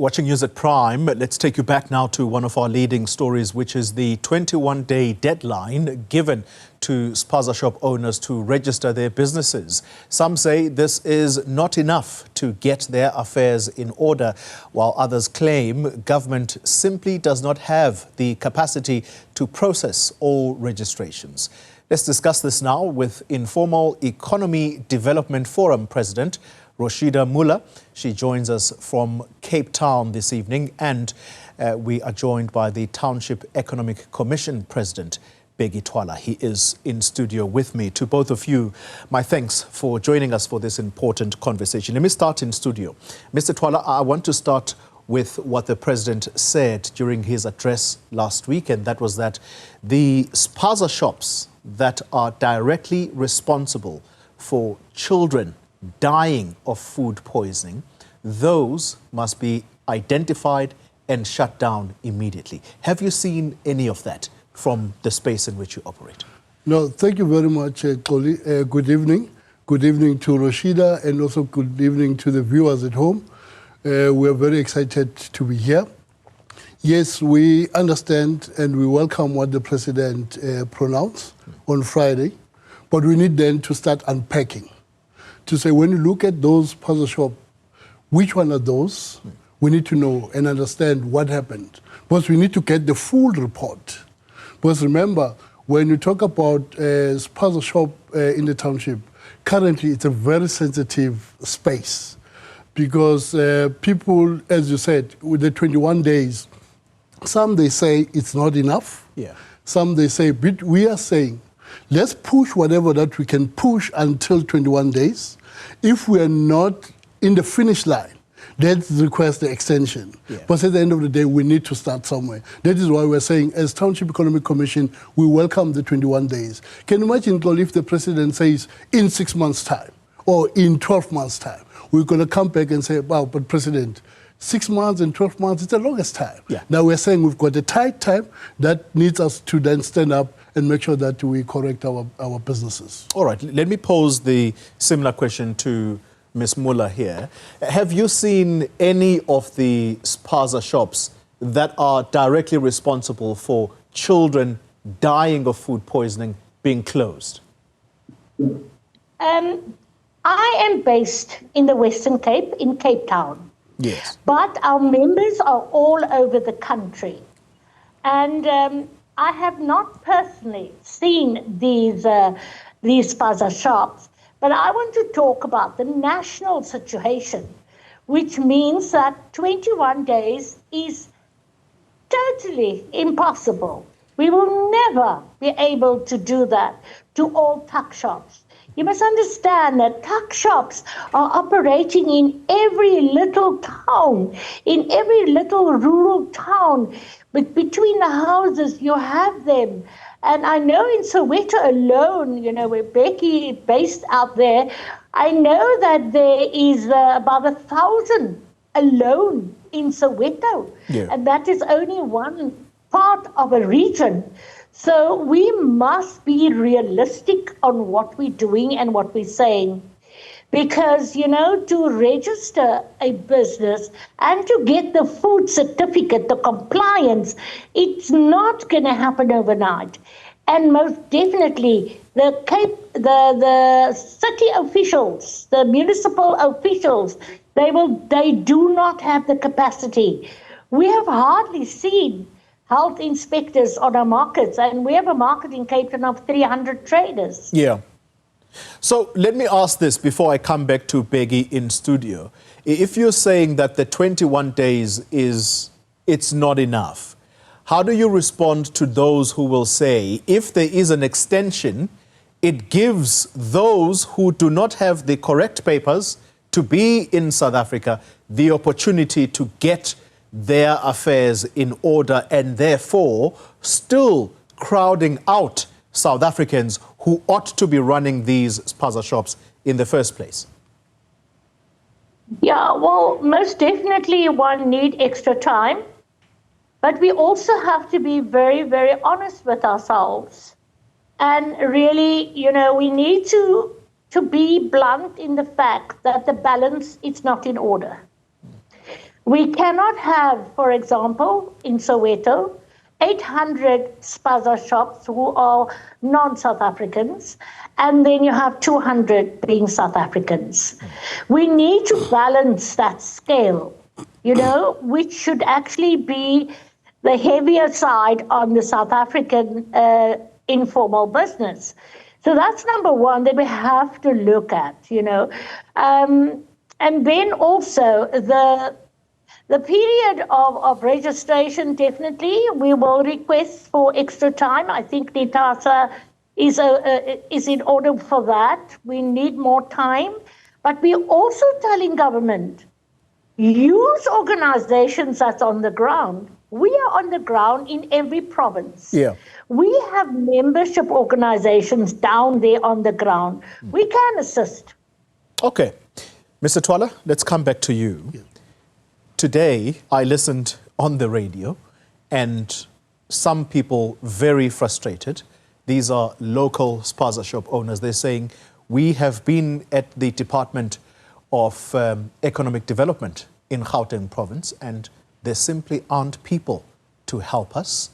Watching News at Prime, let's take you back now to one of our leading stories, which is the 21-day deadline given to Spaza shop owners to register their businesses. Some say this is not enough to get their affairs in order, while others claim government simply does not have the capacity to process all registrations. Let's discuss this now with Informal Economy Development Forum President Rosheda Muller. She joins us from Cape Town this evening, and we are joined by the Township Economic Commission President, Bheki Twala. He is in studio with me. To both of you, my thanks for joining us for this important conversation. Let me start in studio. Mr. Twala, I want to start with what the President said during his address last week, and that was that the Spaza shops that are directly responsible for children dying of food poisoning, those must be identified and shut down immediately. Have you seen any of that from the space in which you operate? No, thank you very much, Koli. Good evening. Good evening to Rosheda, and also good evening to the viewers at home. We are very excited to be here. Yes, we understand and we welcome what the President pronounced on Friday, but we need then to start unpacking. To say, when you look at those puzzle shops, which one are those? We need to know and understand what happened. Because we need to get the full report. Because remember, when you talk about puzzle shop in the township, currently it's a very sensitive space. Because people, as you said, with the 21 days, some they say it's not enough. Yeah. Some they say, but we are saying, let's push whatever that we can push until 21 days. If we are not in the finish line, that requires the extension. Yeah. But at the end of the day, we need to start somewhere. That is why we're saying, as Township Economic Commission, we welcome the 21 days. Can you imagine, if the President says, in 6 months' time, or in 12 months' time, we're going to come back and say, wow, but President, 6 months and 12 months, it's the longest time. Yeah. Now we're saying we've got a tight time that needs us to then stand up and make sure that we correct our businesses. All right, let me pose the similar question to Ms. Muller here. Have you seen any of the Spaza shops that are directly responsible for children dying of food poisoning being closed? I am based in the Western Cape, in Cape Town. Yes. But our members are all over the country. And I have not personally seen these Spaza shops, but I want to talk about the national situation, which means that 21 days is totally impossible. We will never be able to do that to all tuck shops. You must understand that tuck shops are operating in every little town, in every little rural town. But between the houses, you have them. And I know in Soweto alone, where Bheki is based out there, I know that there is about 1,000 alone in Soweto. Yeah. And that is only one part of a region. So we must be realistic on what we're doing and what we're saying. Because, to register a business and to get the food certificate, the compliance, it's not going to happen overnight. And most definitely, the city officials, the municipal officials, they do not have the capacity. We have hardly seen health inspectors on our markets, and we have a market in Cape Town of 300 traders. Yeah. So let me ask this before I come back to Bheki in studio. If you're saying that the 21 days it's not enough, how do you respond to those who will say, if there is an extension, it gives those who do not have the correct papers to be in South Africa the opportunity to get their affairs in order, and therefore still crowding out South Africans who ought to be running these Spaza shops in the first place? Yeah, well, most definitely one need extra time. But we also have to be very, very honest with ourselves. And really, we need to be blunt in the fact that the balance is not in order. We cannot have, for example, in Soweto, 800 Spaza shops who are non-South Africans, and then you have 200 being South Africans. We need to balance that scale, which should actually be the heavier side on the South African informal business. So that's number one that we have to look at, and then also the period of registration, definitely, we will request for extra time. I think Nitasa is in order for that. We need more time. But we're also telling government, use organizations that's on the ground. We are on the ground in every province. Yeah. We have membership organizations down there on the ground. We can assist. Okay. Mr. Twala, let's come back to you. Yeah. Today, I listened on the radio, and some people very frustrated. These are local Spaza shop owners. They're saying, we have been at the Department of Economic Development in Gauteng province, and there simply aren't people to help us.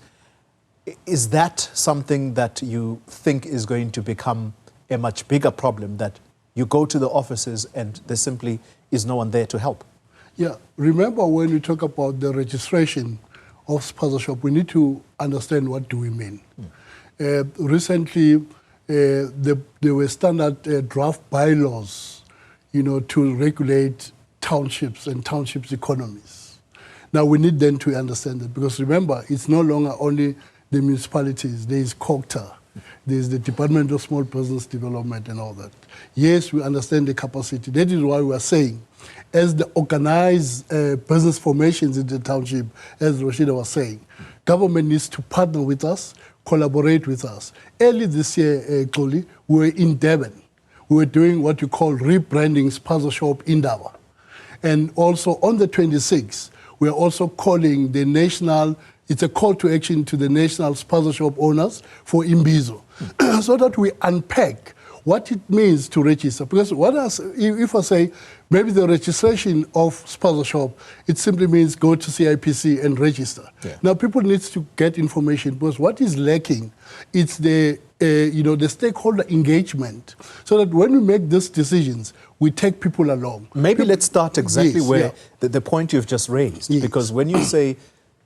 Is that something that you think is going to become a much bigger problem, that you go to the offices and there simply is no one there to help? Yeah, remember when we talk about the registration of Spaza shop, we need to understand what do we mean. Recently, there were standard draft bylaws, to regulate townships and townships' economies. Now we need then to understand that, because remember, it's no longer only the municipalities. There is COGTA, there is the Department of Small Business Development and all that. Yes, we understand the capacity. That is why we are saying, as the organized business formations in the township, as Rosheda was saying, government needs to partner with us, collaborate with us. Early this year, Xoli, we were in Durban. We were doing what you call rebranding Spaza shop in Indaba. And also on the 26th, we are also calling the national, it's a call to action to the national Spaza shop owners for Imbizo, so that we unpack what it means to register. Because if I say, maybe the registration of Spaza shop, it simply means go to CIPC and register. Yeah. Now people need to get information, because what is lacking, it's the stakeholder engagement, so that when we make these decisions, we take people along. Maybe let's start exactly where the point you've just raised, because when you say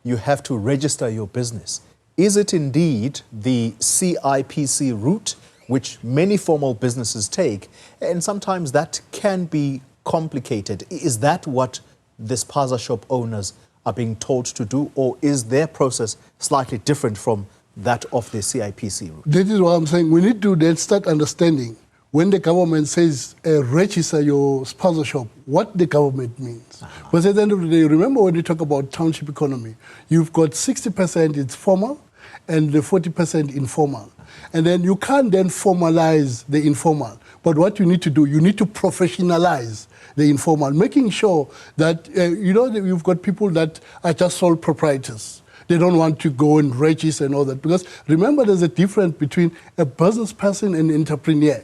you have to register your business, is it indeed the CIPC route, which many formal businesses take, and sometimes that can be complicated? Is that what the Spaza shop owners are being told to do, or is their process slightly different from that of the CIPC route? That is what I'm saying. We need to then start understanding, when the government says register your Spaza shop, what the government means. Because at the end of the day, remember when we talk about township economy, you've got 60% it's formal and the 40% informal. And then you can't then formalize the informal. But what you need to do, you need to professionalize the informal, making sure that, you've got people that are just sole proprietors. They don't want to go and register and all that. Because remember, there's a difference between a business person and an entrepreneur.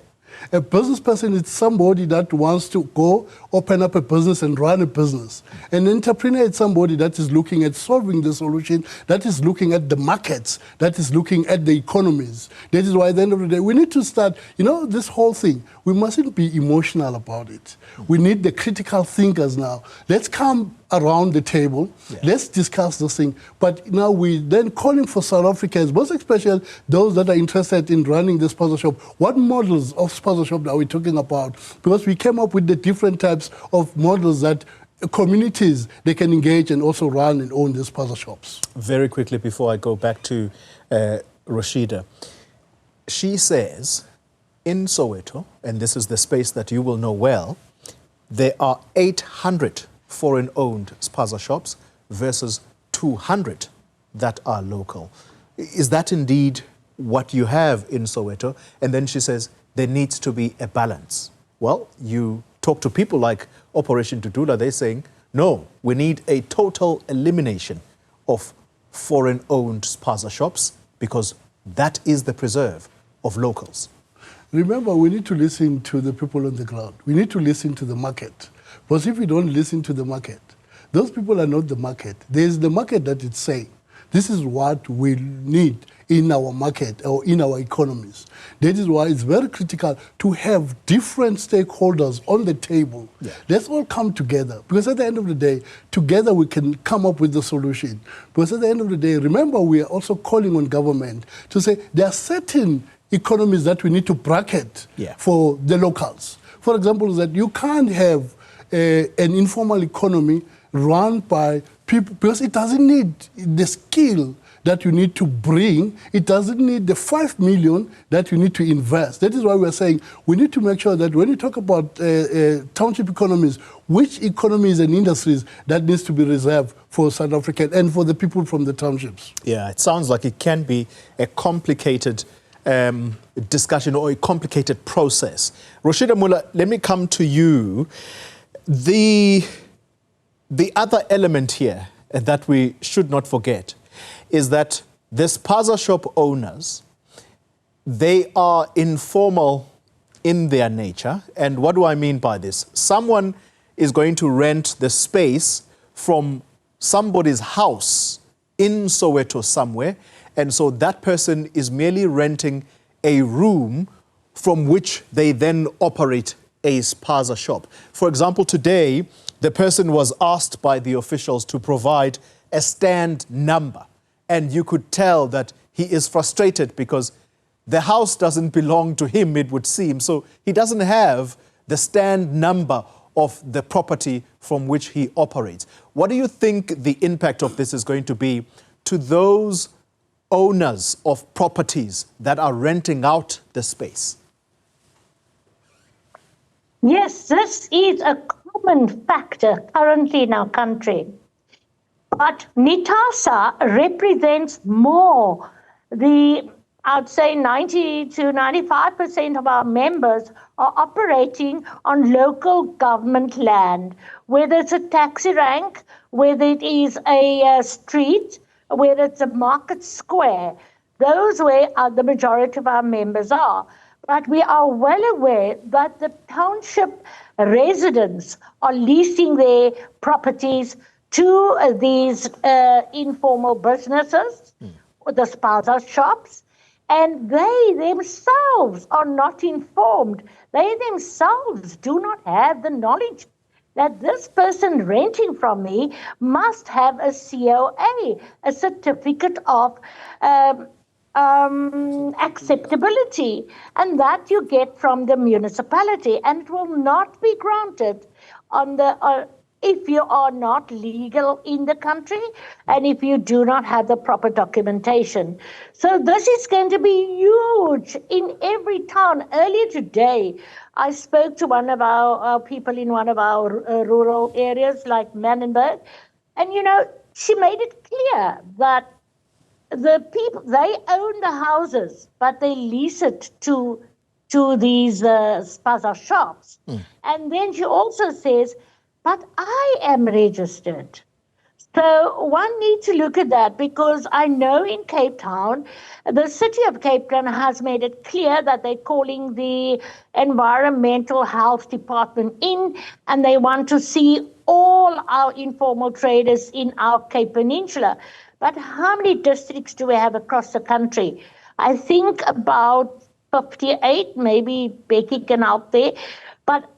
A business person is somebody that wants to go open up a business and run a business. An entrepreneur is somebody that is looking at solving the solution, that is looking at the markets, that is looking at the economies. That is why at the end of the day, we need to start, this whole thing, we mustn't be emotional about it. We need the critical thinkers now. Let's come around the table. Yeah. Let's discuss this thing. But now we're then calling for South Africans, most especially those that are interested in running the Spaza shop. What models of Spaza shop are we talking about? Because we came up with the different types of models that communities, they can engage and also run and own these Spaza shops. Very quickly before I go back to Rosheda, she says in Soweto, and this is the space that you will know well, there are 800 foreign-owned Spaza shops versus 200 that are local. Is that indeed what you have in Soweto? And then she says there needs to be a balance. Well, you talk to people like Operation Tudula, they're saying, no, we need a total elimination of foreign-owned Spaza shops, because that is the preserve of locals. Remember, we need to listen to the people on the ground. We need to listen to the market. Because if we don't listen to the market, Those people are not the market. There's the market that is saying, this is what we need in our market or in our economies. That is why it's very critical to have different stakeholders on the table. Yeah. Let's all come together, because at the end of the day, together we can come up with the solution. Because at the end of the day, remember, we are also calling on government to say there are certain economies that we need to bracket for the locals. For example, that you can't have an informal economy run by people, because it doesn't need the skill that you need to bring. It doesn't need the 5 million that you need to invest. That is why we're saying we need to make sure that when you talk about township economies, which economies and industries that needs to be reserved for South Africa and for the people from the townships. Yeah, it sounds like it can be a complicated discussion or a complicated process. Rosheda Muller, let me come to you. The other element here that we should not forget is that the Spaza shop owners, they are informal in their nature. And what do I mean by this? Someone is going to rent the space from somebody's house in Soweto somewhere, and so that person is merely renting a room from which they then operate a Spaza shop. For example, today, the person was asked by the officials to provide a stand number. And you could tell that he is frustrated because the house doesn't belong to him, it would seem. So he doesn't have the stand number of the property from which he operates. What do you think the impact of this is going to be to those owners of properties that are renting out the space? Yes, this is a common factor currently in our country. But NITASA represents more. I'd say 90 to 95% of our members are operating on local government land, whether it's a taxi rank, whether it is a street, whether it's a market square. Those where the majority of our members are. But we are well aware that the township residents are leasing their properties to these informal businesses, the Spaza shops, and they themselves are not informed. They themselves do not have the knowledge that this person renting from me must have a COA, a certificate of acceptability, and that you get from the municipality, and it will not be granted on the if you are not legal in the country and if you do not have the proper documentation. So this is going to be huge in every town. Earlier today, I spoke to one of our people in one of our rural areas like Manenberg, and she made it clear that the people, they own the houses, but they lease it to these Spaza shops. And then she also says, but I am registered. So one needs to look at that, because I know in Cape Town, the city of Cape Town has made it clear that they're calling the environmental health department in, and they want to see all our informal traders in our Cape Peninsula. But how many districts do we have across the country? I think about 58, maybe Bheki can help there. But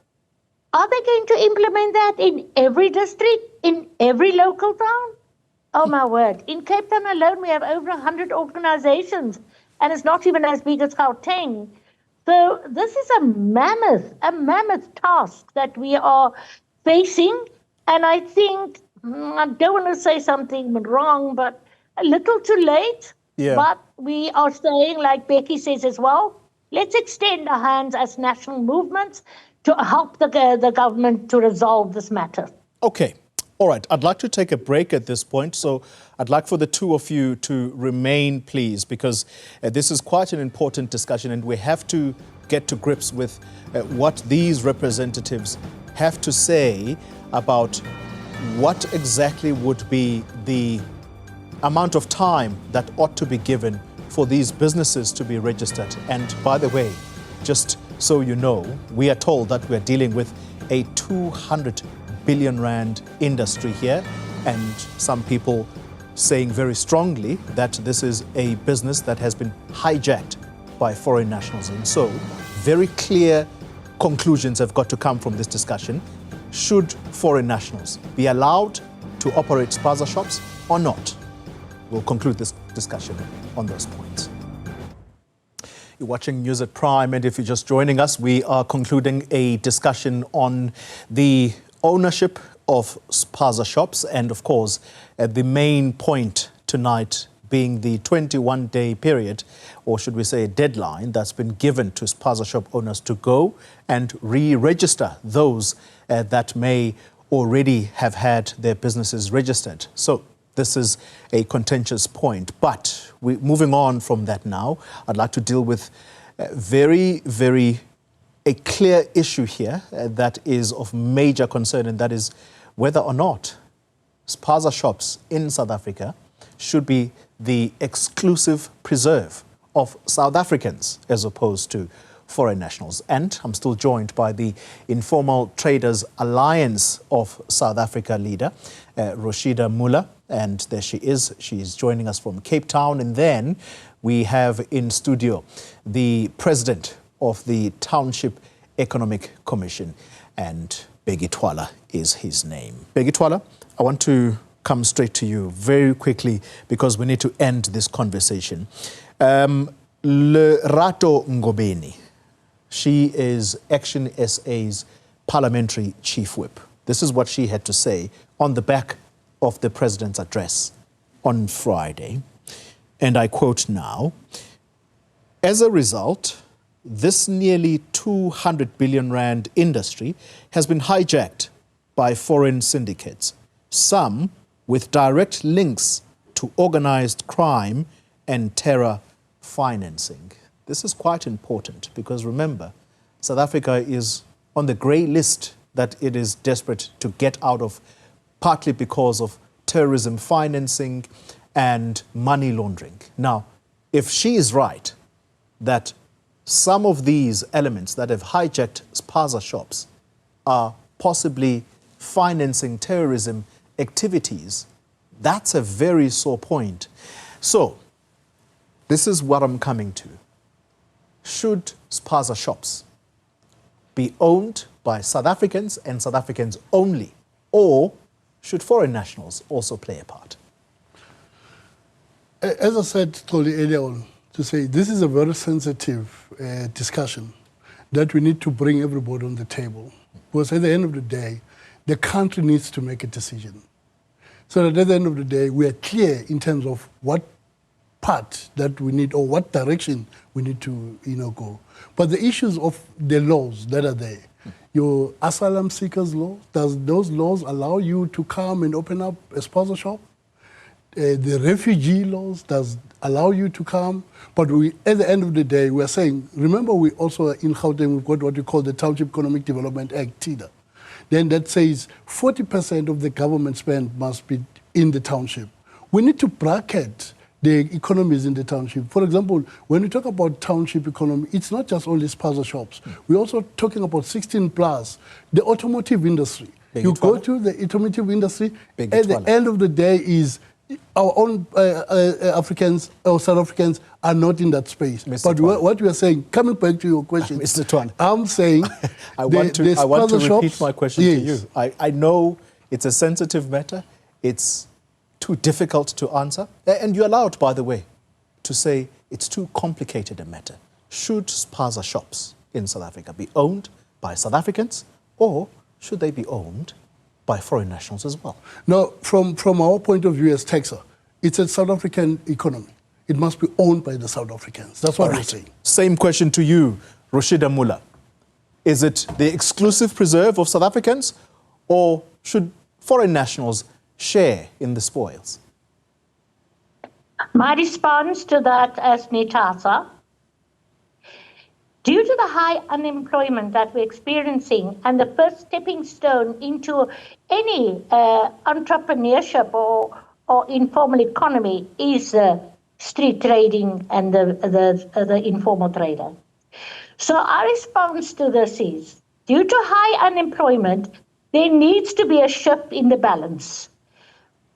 are they going to implement that in every district, in every local town? Oh, my word. In Cape Town alone, we have over 100 organizations, and it's not even as big as Gauteng. So this is a mammoth task that we are facing. And I think, I don't want to say something wrong, but a little too late. Yeah. But we are saying, like Bheki says as well, let's extend our hands as national movements to help the government to resolve this matter. Okay. All right. I'd like to take a break at this point. So I'd like for the two of you to remain, please, because this is quite an important discussion, and we have to get to grips with what these representatives have to say about what exactly would be the amount of time that ought to be given for these businesses to be registered. And by the way, just so you know, we are told that we're dealing with a 200 billion rand industry here, and some people saying very strongly that this is a business that has been hijacked by foreign nationals. And so very clear conclusions have got to come from this discussion. Should foreign nationals be allowed to operate spaza shops or not? We'll conclude this discussion on those points. You're watching News at Prime, and if you're just joining us, we are concluding a discussion on the ownership of spaza shops, and of course, the main point tonight being the 21-day period, or should we say a deadline, that's been given to spaza shop owners to go and re-register those that may already have had their businesses registered. So this is a contentious point. But moving on from that now, I'd like to deal with a clear issue here that is of major concern, and that is whether or not spaza shops in South Africa should be the exclusive preserve of South Africans as opposed to foreign nationals. And I'm still joined by the Informal Traders Alliance of South Africa leader, Rosheda Muller. And there she is. She is joining us from Cape Town. And then we have in studio the president of the Township Economic Commission, and Bheki Twala is his name. Bheki Twala, I want to come straight to you very quickly because we need to end this conversation. Lerato Ngobeni, she is Action SA's parliamentary chief whip. This is what she had to say on the back of the president's address on Friday. And I quote now, "As a result, this nearly 200 billion rand industry has been hijacked by foreign syndicates, some with direct links to organized crime and terror financing." This is quite important because remember, South Africa is on the grey list that it is desperate to get out of, partly because of terrorism financing and money laundering. Now, if she is right that some of these elements that have hijacked spaza shops are possibly financing terrorism activities, that's a very sore point. So, this is what I'm coming to. Should spaza shops be owned by South Africans and South Africans only, or should foreign nationals also play a part? As I said Xoli earlier on, to say this is a very sensitive discussion that we need to bring everybody on the table. Because at the end of the day, the country needs to make a decision. So that at the end of the day, we are clear in terms of what part that we need or what direction we need to go. But the issues of the laws that are there, your asylum seekers law, does those laws allow you to come and open up a spaza shop? The refugee laws does allow you to come, but at the end of the day, we are saying, remember we also in Gauteng, we've got what we call the Township Economic Development Act, TIDA. Then that says 40% of the government spend must be in the township. We need to bracket the economies in the township. For example, when we talk about township economy, it's not just only spaza shops. We're also talking about 16 plus, the automotive industry. You go to the automotive industry, at the end of the day is our own Africans or South Africans are not in that space. But what we are saying, coming back to your question, Mr. Twala, I'm saying I want to repeat my question to you. I know it's a sensitive matter. It's too difficult to answer. And you're allowed, by the way, to say it's too complicated a matter. Should spaza shops in South Africa be owned by South Africans, or should they be owned by foreign nationals as well? No, from our point of view as Texas, it's a South African economy. It must be owned by the South Africans. That's what we're saying. Same question to you, Rosheda Muller. Is it the exclusive preserve of South Africans, or should foreign nationals share in the spoils? My response to that as Nitasa, due to the high unemployment that we're experiencing and the first stepping stone into any entrepreneurship or informal economy is street trading and the informal trader. So our response to this is, due to high unemployment, there needs to be a shift in the balance.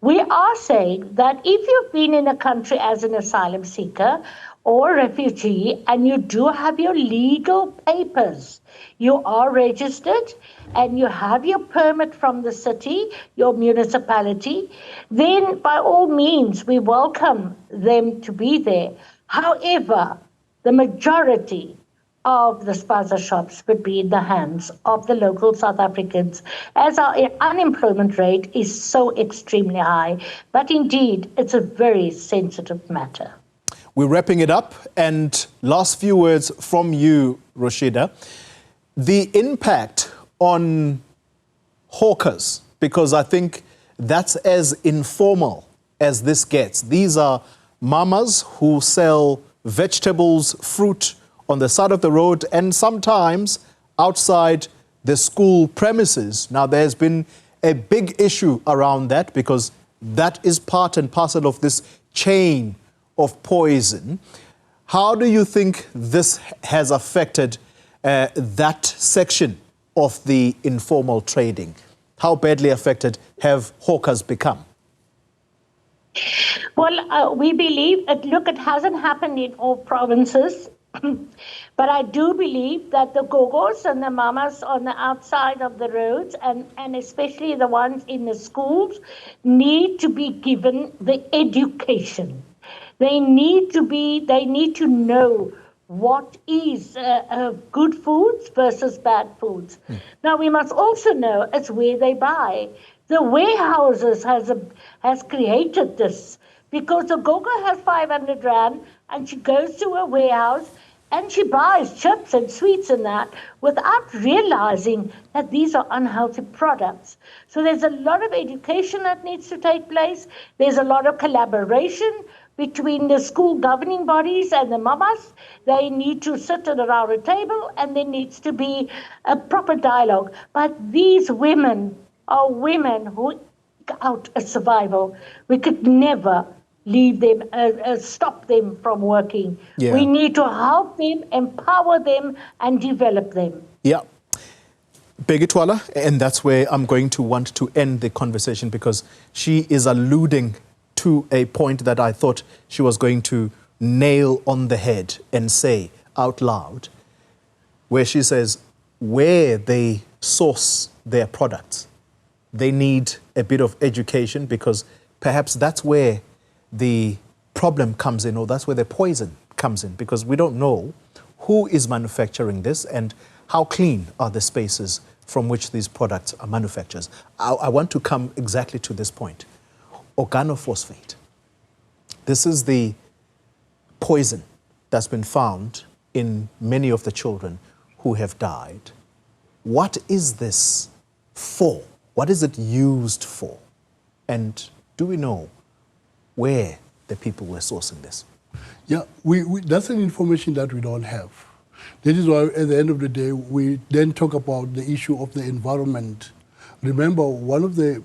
We are saying that if you've been in a country as an asylum seeker or refugee and you do have your legal papers, you are registered and you have your permit from the city, your municipality, then by all means we welcome them to be there. However, the majority of the Spaza shops would be in the hands of the local South Africans, as our unemployment rate is so extremely high. But indeed, it's a very sensitive matter. We're wrapping it up, and last few words from you, Rosheda. The impact on hawkers, because I think that's as informal as this gets. These are mamas who sell vegetables, fruit, on the side of the road and sometimes outside the school premises. Now, there's been a big issue around that because that is part and parcel of this chain of poison. How do you think this has affected that section of the informal trading? How badly affected have hawkers become? Well, we believe, it hasn't happened in all provinces. But I do believe that the gogos and the mamas on the outside of the roads and especially the ones in the schools need to be given the education. They need to know what is good foods versus bad foods. Now, we must also know it's where they buy. The warehouses has created this because the gogo has 500 rand and she goes to a warehouse and she buys chips and sweets and that without realizing that these are unhealthy products. So there's a lot of education that needs to take place. There's a lot of collaboration between the school governing bodies and the mamas. They need to sit around a table and there needs to be a proper dialogue. But these women are women who out a survival. We could never leave them, stop them from working. Yeah. We need to help them, empower them, and develop them. Yeah. Bheki Twala, and that's where I'm going to want to end the conversation because she is alluding to a point that I thought she was going to nail on the head and say out loud, where she says, where they source their products, they need a bit of education because perhaps that's where the problem comes in, or that's where the poison comes in, because we don't know who is manufacturing this and how clean are the spaces from which these products are manufactured. I want to come exactly to this point. Organophosphate. This is the poison that's been found in many of the children who have died. What is this for? What is it used for? And do we know where the people were sourcing this? Yeah, that's an information that we don't have. That is why at the end of the day, we then talk about the issue of the environment. Remember, one of the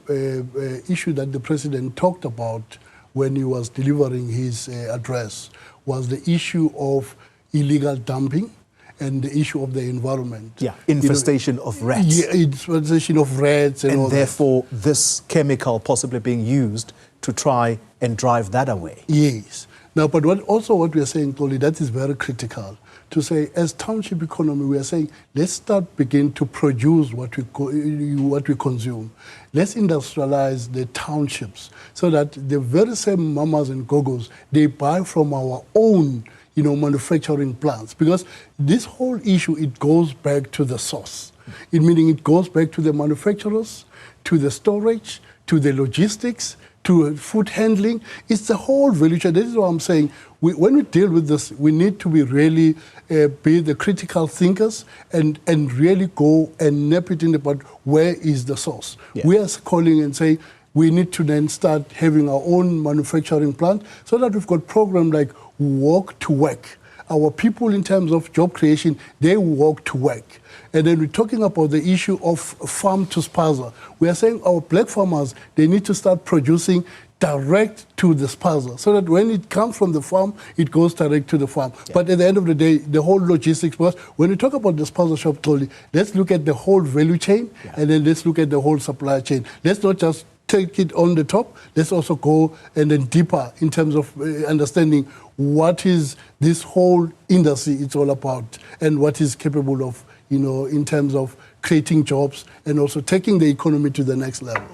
issues that the president talked about when he was delivering his address was the issue of illegal dumping and the issue of the environment. Yeah, infestation of rats. Yeah, infestation of rats and all therefore, that. this chemical possibly being used to try and drive that away. Yes. Now, but what we are saying, Toli, that is very critical. To say, as township economy, we are saying, let's begin to produce what we consume. Let's industrialize the townships so that the very same mamas and gogos, they buy from our own, manufacturing plants. Because this whole issue, it goes back to the source. Meaning it goes back to the manufacturers, to the storage, to the logistics, to food handling. It's the whole value chain. This is what I'm saying. When we deal with this, we need to be really be the critical thinkers and really go and nap it in about where is the source. Yeah. We are calling and saying we need to then start having our own manufacturing plant so that we've got programs like Walk to Work. Our people in terms of job creation, they walk to work. And then we're talking about the issue of farm to spaza. We are saying our black farmers, they need to start producing direct to the Spaza, so that when it comes from the farm, it goes direct to the farm. Yeah. But at the end of the day, the whole logistics process, when we talk about the Spaza shop, Toli, let's look at the whole value chain, and then let's look at the whole supply chain. Let's not just take it on the top, let's also go and then deeper in terms of understanding what is this whole industry it's all about and what is capable of, in terms of creating jobs and also taking the economy to the next level.